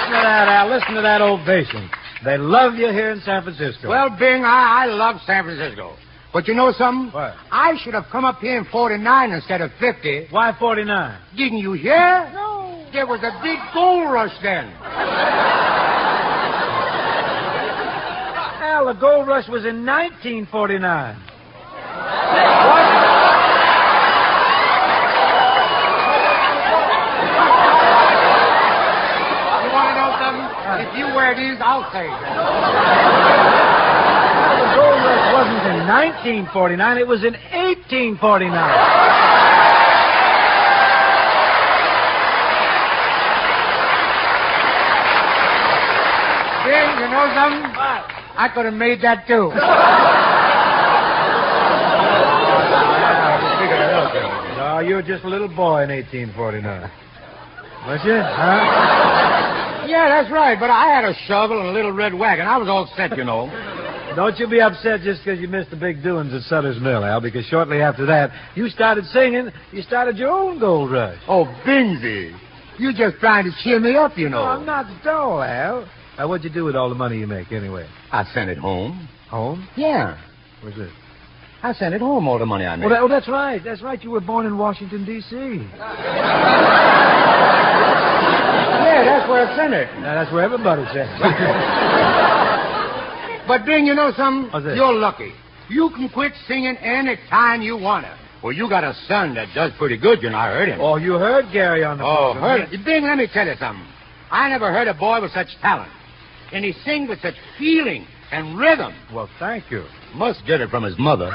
listen to that, Al. Listen to that ovation. They love you here in San Francisco. Well, Bing, I love San Francisco. But you know something? What? I should have come up here in 49 instead of 50. Why 49? Didn't you hear? No. There was a big gold rush then. Al, the gold rush was in 1949. You want to know something? If you wear these, I'll say. The gold rush wasn't in 1949. It was in 1849. Bing, you know something? What? I could have made that, too. No, you were just a little boy in 1849. Was you? Huh? Yeah, that's right, but I had a shovel and a little red wagon. I was all set, you know. Don't you be upset just because you missed the big doings at Sutter's Mill, Al, because shortly after that, you started singing. You started your own gold rush. Oh, Bingsy, you just trying to cheer me up, you know. No, I'm not at all, Al. What'd you do with all the money you make, anyway? I sent it home. Home? Yeah. Where's it? I sent it home, all the money I made. Oh, that's right. That's right. You were born in Washington, D.C. Yeah, that's where I sent it. Now, that's where everybody says. But, Bing, you know something? What's that? You're lucky. You can quit singing any time you want to. Well, you got a son that does pretty good, you know. I heard him. Oh, you heard Gary on the phone. Heard it. Bing, let me tell you something. I never heard a boy with such talent. And he sings with such feeling and rhythm. Well, thank you. Must get it from his mother.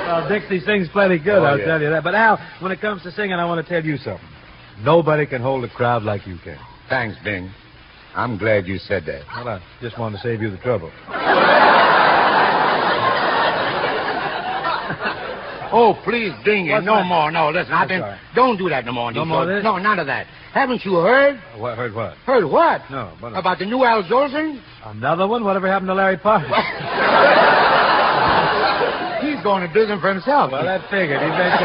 Well, Dixie sings plenty good, I'll tell you that. But, Al, when it comes to singing, I want to tell you something. Nobody can hold a crowd like you can. Thanks, Bing. I'm glad you said that. Well, I just wanted to save you the trouble. Oh, please, Bing, What's no that? more. No, listen, don't do that no more. No more of this? No, none of that. Haven't you heard? What, heard what? Heard what? No. What? About the new Al Jolson? Another one? Whatever happened to Larry Parker? He's going to business for himself. Well, that figured. He bet.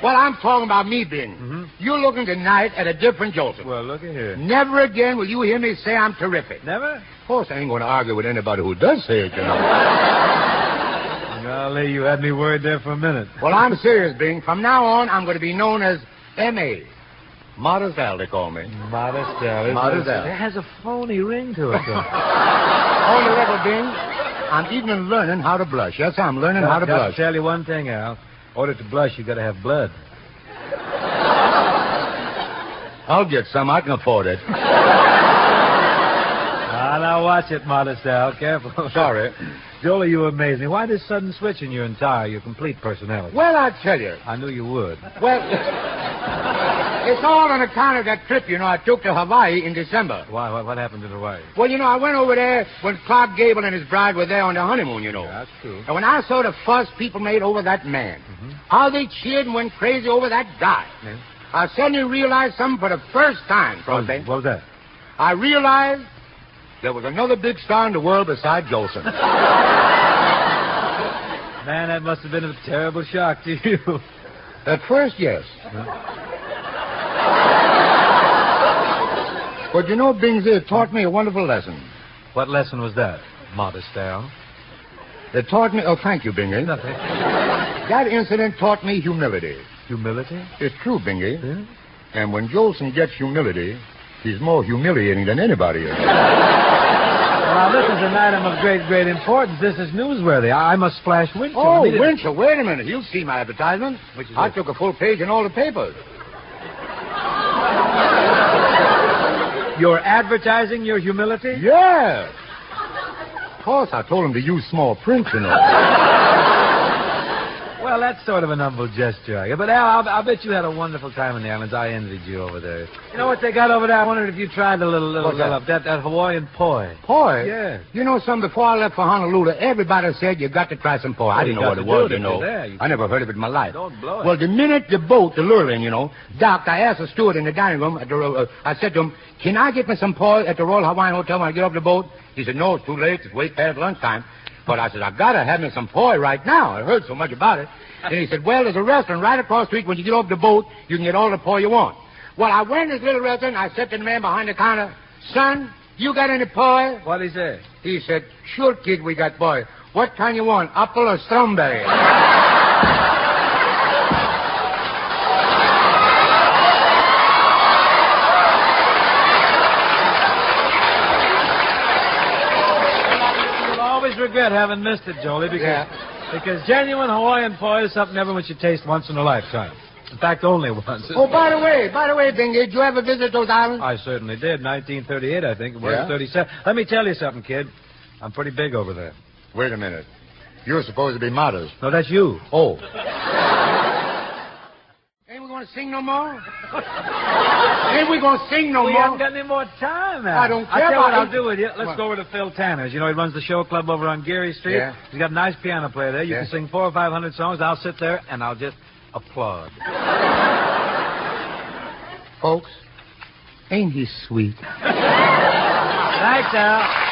Well, I'm talking about me, Bing. Mm-hmm. You're looking tonight at a different Jolson. Well, look at here. Never again will you hear me say I'm terrific. Never? Of course, I ain't going to argue with anybody who does say it, you know. Golly, you had me worried there for a minute. Well, I'm serious, Bing. From now on, I'm going to be known as M.A. Modest Al, they call me. Modest Al. Modest Al. It has a phony ring to it, though. On the level, Bing, I'm even learning how to blush. Yes, I'm learning how to blush. I'll tell you one thing, Al. In order to blush, you got to have blood. I'll get some. I can afford it. Now watch it, Modest Al. Careful. Sorry. Jolie, you amaze me. Why this sudden switch in your complete personality? Well, I tell you. I knew you would. Well, it's all on account of that trip, you know, I took to Hawaii in December. Why? What happened in Hawaii? Well, you know, I went over there when Clark Gable and his bride were there on their honeymoon, you know. Yeah, that's true. And when I saw the fuss people made over that man, how they cheered and went crazy over that guy, I suddenly realized something for the first time, Crosby. What was that? I realized there was another big star in the world besides Jolson. Man, that must have been a terrible shock to you. At first, yes. But you know, Bingsy, it taught me a wonderful lesson. What lesson was that, Modest Al? It taught me... Oh, thank you, Bingy. Nothing. That incident taught me humility. Humility? It's true, Bingy. Yeah? And when Jolson gets humility, he's more humiliating than anybody is. Now, this is an item of great importance. This is newsworthy. I must splash Winchell. Oh, Winchell, wait a minute. You'll see my advertisement. Which is I it? took a full page in all the papers. You're advertising your humility? Yeah. Of course, I told him to use small print, you know. Well, that's sort of an humble gesture. But, Al, I'll bet you had a wonderful time in the islands. I envied you over there. You know what they got over there? I wondered if you tried that Hawaiian poi. Poi? Yeah. You know something? Before I left for Honolulu, everybody said you got to try some poi. I didn't know what it was, you know. I never heard of it in my life. Don't blow it. Well, the minute the boat, the Lurline, you know, docked, I asked the steward in the dining room, I said to him, can I get me some poi at the Royal Hawaiian Hotel when I get off the boat? He said, no, it's too late. It's way past lunchtime. But I said, I got to have me some poi right now. I heard so much about it. And he said, well, there's a restaurant right across the street. When you get off the boat, you can get all the poi you want. Well, I went to this little restaurant. I said to the man behind the counter, son, you got any pie? What'd he say? He said, sure, kid, we got pie. What kind you want, apple or strawberry? You'll always regret having missed it, Jolie, because genuine Hawaiian pie is something everyone should taste once in a lifetime. In fact, only once. Oh, by the way, Bing, did you ever visit those islands? I certainly did. 1938, I think. It was 37. Let me tell you something, kid. I'm pretty big over there. Wait a minute. You're supposed to be modest. No, that's you. Oh. Ain't we going to sing no more? Ain't we going to sing no more? We haven't got any more time, man. I don't care. I'll tell you what I'll do with you. Let's go over to Phil Tanner's. You know, he runs the show club over on Geary Street. Yeah. He's got a nice piano player there. You can sing 400 or 500 songs. I'll sit there, and I'll just applaud. Folks, ain't he sweet? Thanks, Al.